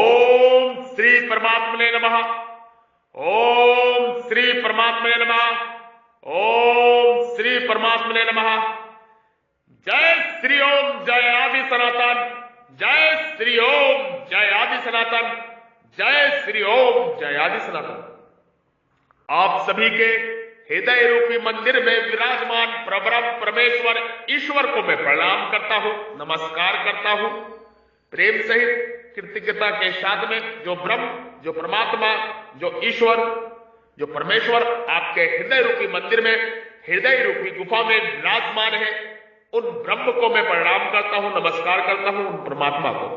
ओम श्री परमात्मने नमः। ओम श्री परमात्मने नमः। ओम श्री परमात्मने नमः। जय श्री ओम जय आदि सनातन। जय श्री ओम जय आदि सनातन। जय श्री ओम जय आदि सनातन। आप सभी के हृदय रूपी मंदिर में विराजमान प्रब्रह्म परमेश्वर ईश्वर को मैं प्रणाम करता हूं, नमस्कार करता हूं। प्रेम सहित कृतज्ञता के साथ में जो ब्रह्म, जो परमात्मा, जो ईश्वर, जो परमेश्वर आपके हृदय रूपी मंदिर में, हृदय रूपी गुफा में विराजमान है, उन ब्रह्म को मैं प्रणाम करता हूं, नमस्कार करता हूं। उन परमात्मा को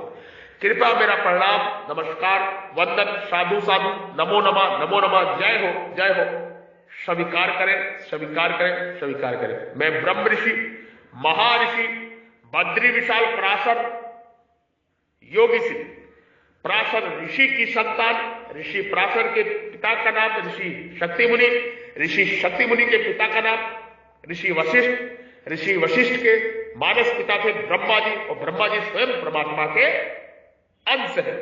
कृपया मेरा प्रणाम, नमस्कार, वंदन, साधु साधु, नमो नमः, नमो नमः, जय हो, जय हो स्वीकार करें, स्वीकार करें, स्वीकार करें। मैं ब्रह्म ऋषि, महर्षि बद्री विशाल पराशर योगी सिंह, पराशर ऋषि की संतान, ऋषि पराशर के पिता का नाम ऋषि शक्ति मुनि, ऋषि शक्ति मुनि के पिता का नाम ऋषि वशिष्ठ, ऋषि वशिष्ठ के मानस पिता थे ब्रह्मा जी, और ब्रह्मा जी स्वयं परमात्मा के अंश है।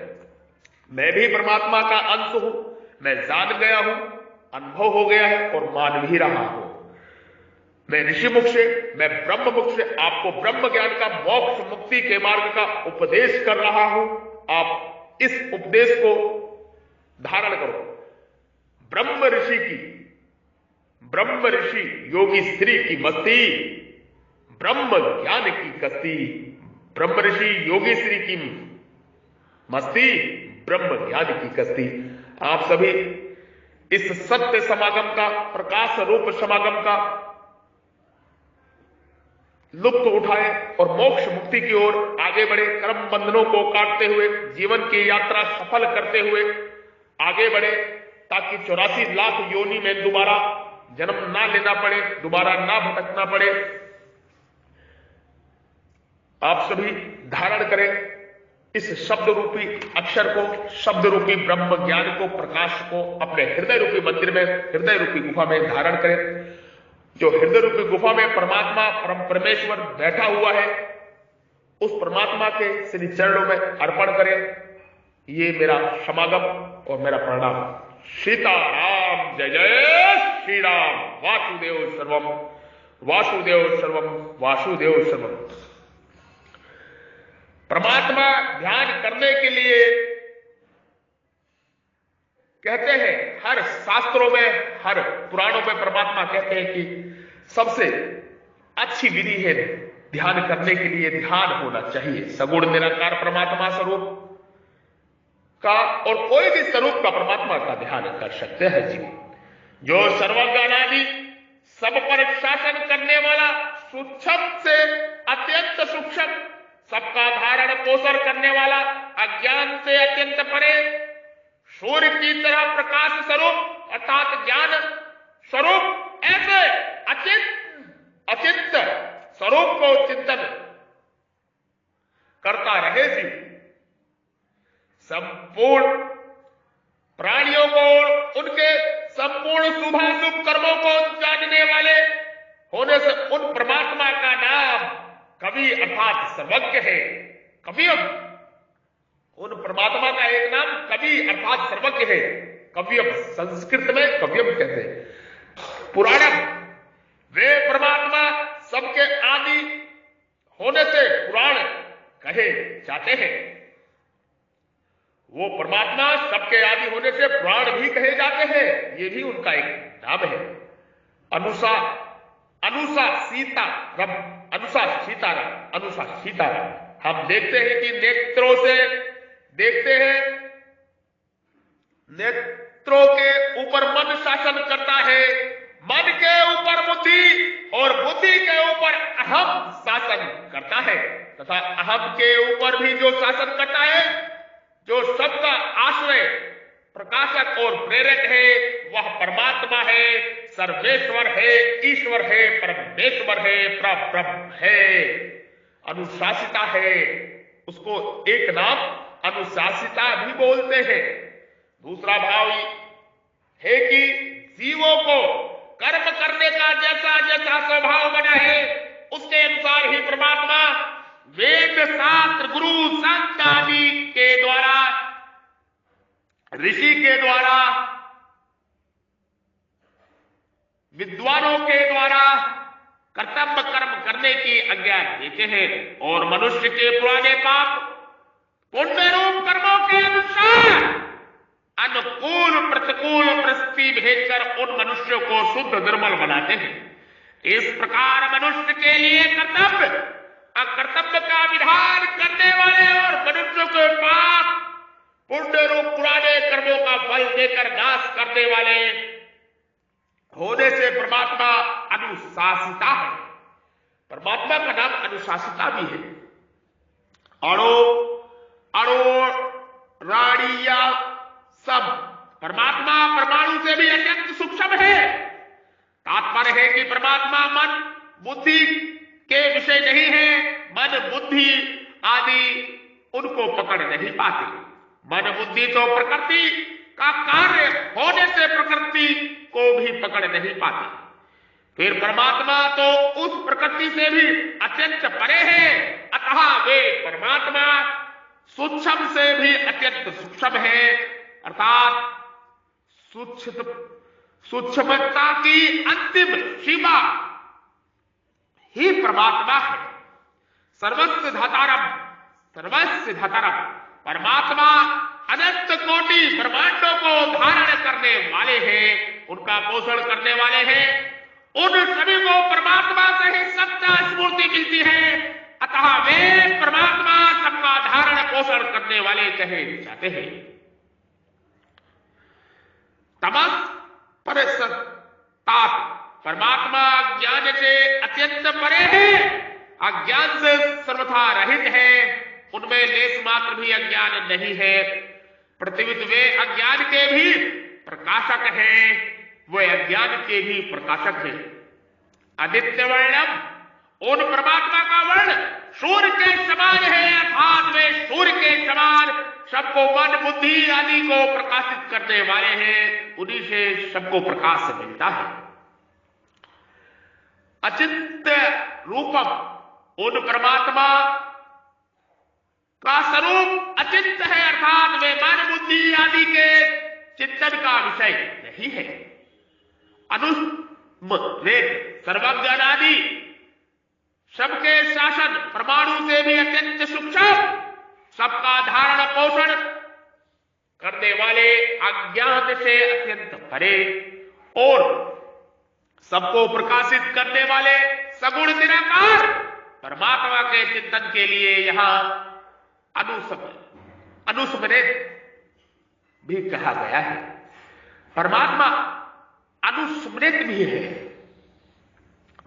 मैं भी परमात्मा का अंश हूं। मैं जान गया हूं, अनुभव हो गया है और मान भी रहा हूं। मैं ऋषि मुख से, मैं ब्रह्म मुख से आपको ब्रह्म ज्ञान का, मोक्ष मुक्ति के मार्ग का उपदेश कर रहा हूं। आप इस उपदेश को धारण करो। ब्रह्म ऋषि की, ब्रह्म ऋषि योगी श्री की मस्ती, ब्रह्म ज्ञान की कस्ती। ब्रह्म ऋषि योगी श्री की मस्ती, ब्रह्म ज्ञान की कस्ती। आप सभी इस सत्य समागम का, प्रकाश रूप समागम का लुत्फ उठाए और मोक्ष मुक्ति की ओर आगे बढ़े। कर्म बंधनों को काटते हुए जीवन की यात्रा सफल करते हुए आगे बढ़े, ताकि 84 लाख योनि में दोबारा जन्म ना लेना पड़े, दोबारा ना भटकना पड़े। आप सभी धारण करें इस शब्द रूपी अक्षर को, शब्द रूपी ब्रह्म ज्ञान को, प्रकाश को अपने हृदय रूपी मंदिर में, हृदय रूपी गुफा में धारण करें। जो हृदय रूपी गुफा में परमात्मा, परम परमेश्वर बैठा हुआ है, उस परमात्मा के श्री चरणों में अर्पण करें। ये मेरा समागम और मेरा प्रणाम। सीताराम, जय जय श्री राम। वासुदेव सर्वम, वासुदेव सर्वम, वासुदेव सर्वम। परमात्मा ध्यान करने के लिए कहते हैं, हर शास्त्रों में, हर पुराणों में परमात्मा कहते हैं कि सबसे अच्छी विधि है ध्यान करने के लिए ध्यान होना चाहिए। सगुण निराकार परमात्मा स्वरूप का और कोई भी स्वरूप का परमात्मा का ध्यान कर सकते हैं जी। जो सर्वज्ञानादि, सब पर शासन करने वाला, सूक्ष्म से अत्यंत सूक्ष्म, सबका धारण पोषण करने वाला, अज्ञान से अत्यंत परे, सूर्य की तरह प्रकाश स्वरूप अर्थात ज्ञान स्वरूप, ऐसे अचिंत स्वरूप को चिंतन करता रहे जी। संपूर्ण प्राणियों को, उनके संपूर्ण शुभाशुभ कर्मों को जानने वाले होने से उन परमात्मा का नाम कवि अर्थात सर्वज्ञ है। कवियम, उन परमात्मा का एक नाम कवि अर्थात सर्वज्ञ है। कवियम संस्कृत में कवियम कहते हैं। पुराणम, वे परमात्मा सबके आदि होने से पुराण कहे जाते हैं। वो परमात्मा सबके आदि होने से पुराण भी कहे जाते हैं। ये भी उनका एक नाम है। अनुसा, अनुसा सीताराम, अनुसा सीताराम, अनुसा सीताराम। हम देखते हैं कि नेत्रों से देखते हैं, नेत्रों के ऊपर मन शासन करता है, मन के ऊपर बुद्धि और बुद्धि के ऊपर अहम शासन करता है, तथा अहम के ऊपर भी जो शासन करता है, जो सबका आश्रय, प्रकाशक और प्रेरक है, वह परमात्मा है, सर्वेश्वर है, ईश्वर है, परमेश्वर है, परब्रह्म है, अनुशासिता है। उसको एक नाम अनुशासिता भी बोलते हैं। दूसरा भाव है कि जीवों को कर्म करने का जैसा जैसा स्वभाव बना है, उसके अनुसार ही परमात्मा वेद शास्त्र गुरु संत आदि के द्वारा ऋषि के द्वारा, विद्वानों के द्वारा कर्तव्य कर्म करने की आज्ञा देते हैं और मनुष्य के पुराने पाप पुण्य रूप कर्मों के अनुसार अनुकूल प्रतिकूल परिस्थिति भेजकर उन मनुष्यों को शुद्ध निर्मल बनाते हैं। इस प्रकार मनुष्य के लिए कर्तव्य अकर्तव्य का विधान करने वाले और मनुष्यों के पाप पुण्य रूप पुराने कर्मों का फल देकर नाश करने वाले होने से परमात्मा अनुशासिता है। परमात्मा का नाम अनुशासिता भी है। अणो अणो राणिया सब परमात्मा परमाणु से भी अत्यंत सूक्ष्म है। तात्पर्य है कि परमात्मा मन बुद्धि के विषय नहीं है। मन बुद्धि आदि उनको पकड़ नहीं पाते। मन बुद्धि तो प्रकृति का कार्य होने से प्रकृति को भी पकड़ नहीं पाते। फिर परमात्मा तो उस प्रकृति से भी अत्यंत परे है। अतः वे परमात्मा सूक्ष्म से भी अत्यंत सूक्ष्म है, अर्थात सूक्ष्मता की अंतिम सीमा ही परमात्मा है। सर्वस्व धातारम परमात्मा अनंत कोटि ब्रह्मांडों को धारण करने वाले हैं, उनका पोषण करने वाले हैं। उन सभी को परमात्मा से ही सत्ता स्फूर्ति मिलती है। अतः वे परमात्मा सबका धारण पोषण करने वाले कहे जाते हैं। तमस परसतात परमात्मा ज्ञान से अत्यंत परे है, अज्ञान से सर्वथा रहित है। उनमें लेस मात्र भी अज्ञान नहीं है। प्रतिविद वे अज्ञान के भी प्रकाशक हैं, वे अज्ञान के भी प्रकाशक हैं। आदित्य वर्णम उन परमात्मा का वर्ण सूर्य के समान है, अर्थात वे सूर्य के समान सबको मन बुद्धि आदि को प्रकाशित करने वाले हैं। उन्हीं से सबको प्रकाश मिलता है। अचिंत्य रूपम उन परमात्मा का स्वरूप अचिंत्य है, अर्थात वे मन बुद्धि आदि के चिंतन का विषय नहीं है। अनुस्मृत सर्वज्ञ आदि सबके शासन परमाणु से भी अत्यंत सूक्ष्म, सबका धारण पोषण करने वाले, अज्ञान से अत्यंत परे और सबको प्रकाशित करने वाले सगुण निराकार परमात्मा के चिंतन के लिए यहां अनुस्मृत भी कहा गया है। परमात्मा अनुस्मृत भी है।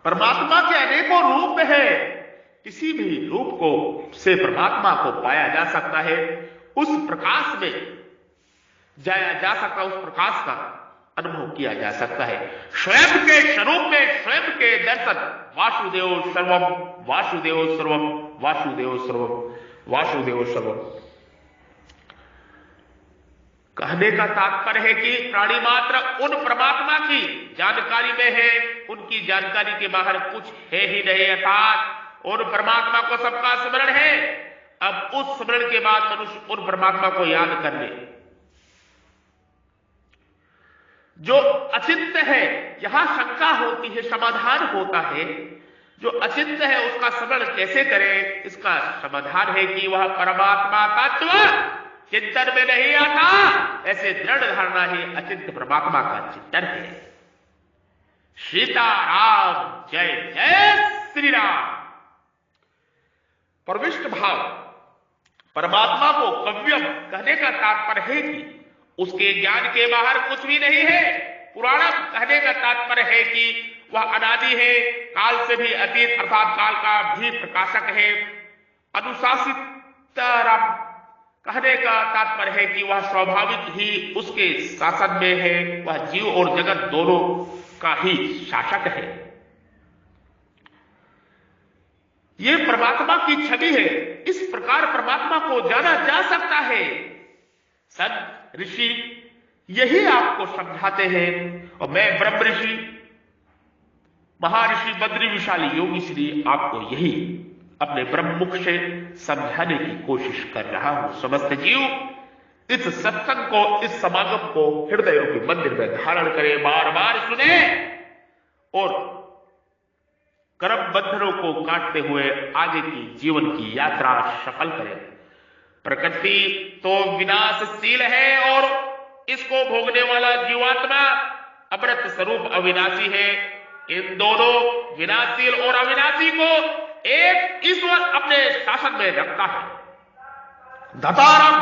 परमात्मा के अनेकों रूप है। किसी भी रूप को से परमात्मा को पाया जा सकता है, उस प्रकाश में जाया जा सकता है, उस प्रकाश का अनुभव किया जा सकता है। स्वयं के स्वरूप में स्वयं के दर्शन वासुदेव सर्वम वासुदेव सर्वम वासुदेव सर्वम वासुदेव सर्वम। कहने का तात्पर्य है कि प्राणी मात्र उन परमात्मा की जानकारी में है, उनकी जानकारी के बाहर कुछ है ही नहीं, अर्थात उन परमात्मा को सबका स्मरण है। अब उस स्मरण के बाद मनुष्य उन परमात्मा को याद कर ले। जो अचिंत्य है, यहां शंका होती है, समाधान होता है। जो अचिंत्य है उसका स्मरण कैसे करें? इसका समाधान है कि वह परमात्मा तत्व चिंतन में नहीं आता। ऐसे दृढ़ धारणा ही अचिंत्य परमात्मा का चिंतन है। सीताराम जय जय श्री राम। प्रविष्ट भाव परमात्मा को कव्यम कहने का तात्पर्य है कि उसके ज्ञान के बाहर कुछ भी नहीं है। पुराणम कहने का तात्पर्य है कि वह अनादि है, काल से भी अतीत अर्थात काल का भी प्रकाशक है। अनुशासित कहने का तात्पर्य है कि वह स्वाभाविक ही उसके शासन में है, वह जीव और जगत दोनों का ही शासक है। यह परमात्मा की छवि है। इस प्रकार परमात्मा को जाना जा सकता है। संत ऋषि यही आपको समझाते हैं और मैं ब्रह्म ऋषि महर्षि बद्री विशाली योगी श्री आपको यही अपने ब्रह्म मुख से समझाने की कोशिश कर रहा हूं। समस्त जीव इस सत्संग को, इस समागम को हृदय रूपी मंदिर में धारण करें, बार बार सुने और कर्म बंधनों को काटते हुए आगे की जीवन की यात्रा सफल करें। प्रकृति तो विनाशशील है और इसको भोगने वाला जीवात्मा अमृत स्वरूप अविनाशी है। इन दोनों विनाशील और अविनाशी को एक ईश्वर अपने शासन में रखता है। धतारम,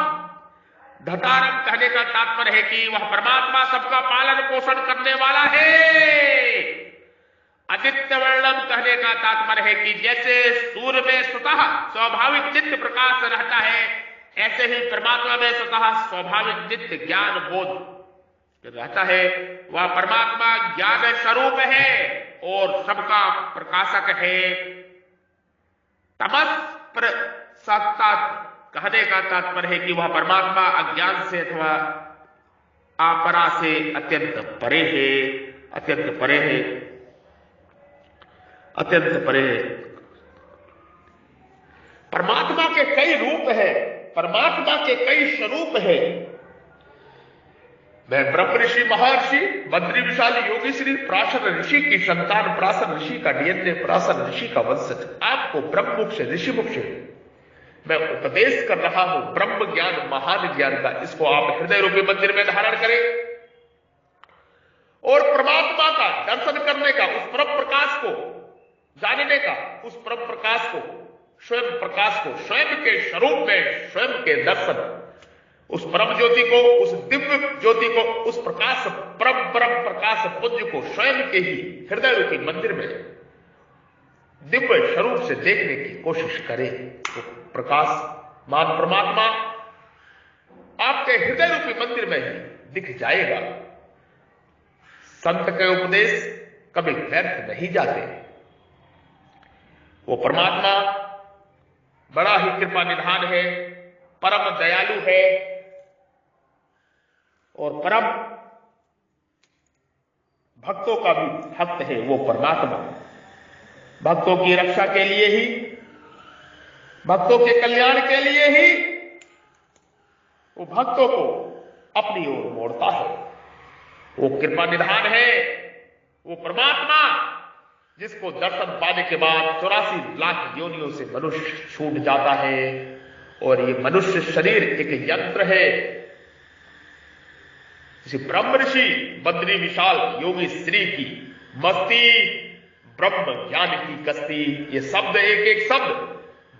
धतारम कहने का तात्पर्य है कि वह परमात्मा सबका पालन पोषण करने वाला है। आदित्य वर्णम कहने का तात्पर्य है कि जैसे सूर्य में स्वतः स्वाभाविक नित्य प्रकाश रहता है, ऐसे ही परमात्मा में स्वतः स्वाभाविक नित्य ज्ञान बोध रहता है। वह परमात्मा ज्ञान स्वरूप है और सबका प्रकाशक है। तमस प्रसत्ता कहने का तात्पर्य है कि वह परमात्मा अज्ञान से अथवा अपरा से अत्यंत परे है, अत्यंत परे है, अत्यंत परे है। परमात्मा के कई रूप है, परमात्मा के कई स्वरूप है। मैं ब्रह्म ऋषि, महर्षि, बद्री विशाल, योगी श्री, प्राशर ऋषि की संतान, प्राशर ऋषि का डीएनए, प्राशर ऋषि का वंशज, आपको ब्रह्म मुख से, ऋषि मुख से मैं उपदेश कर रहा हूं ब्रह्म ज्ञान, महान ज्ञान का। इसको आप हृदय रूपी मंदिर में धारण करें और परमात्मा का दर्शन करने का, उस परम प्रकाश को जानने का, उस परम प्रकाश को, स्वयं प्रकाश को, स्वयं के स्वरूप में स्वयं के दर्शन, उस परम ज्योति को, उस दिव्य ज्योति को, उस प्रकाश परम प्रकाश पुंज को स्वयं के ही हृदय रूपी मंदिर में दिव्य स्वरूप से देखने की कोशिश करें। तो प्रकाश मान परमात्मा आपके हृदय रूपी मंदिर में ही दिख जाएगा। संत के उपदेश कभी व्यर्थ नहीं जाते। वो परमात्मा बड़ा ही कृपा निधान है, परम दयालु है और परम भक्तों का भी भक्त है। वो परमात्मा भक्तों की रक्षा के लिए ही, भक्तों के कल्याण के लिए ही वो भक्तों को अपनी ओर मोड़ता है। वो कृपा निधान है, वो परमात्मा जिसको दर्शन पाने के बाद 84 लाख योनियों से मनुष्य छूट जाता है और ये मनुष्य शरीर एक यंत्र है। किसी ब्रह्म ऋषि, बद्री विशाल, योगी श्री की मस्ती, ब्रह्म ज्ञान की कश्ती, ये शब्द एक एक शब्द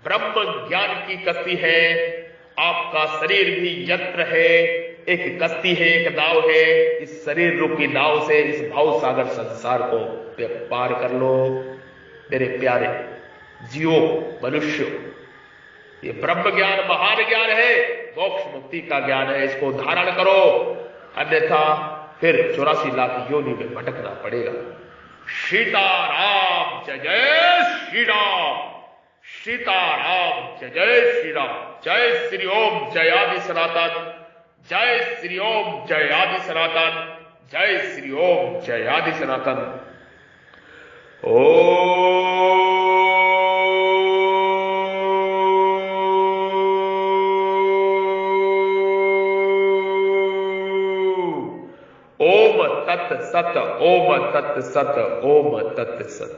ब्रह्म ज्ञान की कश्ती है। आपका शरीर भी यंत्र है, एक कश्ती है, एक नाव है। इस शरीर रूपी नाव से इस भाव सागर संसार को पार कर लो मेरे प्यारे जीवो, मनुष्य। ये ब्रह्म ज्ञान महान ज्ञान है, मोक्ष मुक्ति का ज्ञान है। इसको धारण करो, अन्यथा फिर 84 लाख योनि में भटकना पड़ेगा। सीताराम जय जय श्री राम, सीताराम जय जय श्री राम। जय श्री ओम जय आदि सनातन, जय श्री ओम जय आदि सनातन, जय श्री ओम जय आदि सनातन। ओम तत् सत, ओम तत् सत, ओम तत् सत।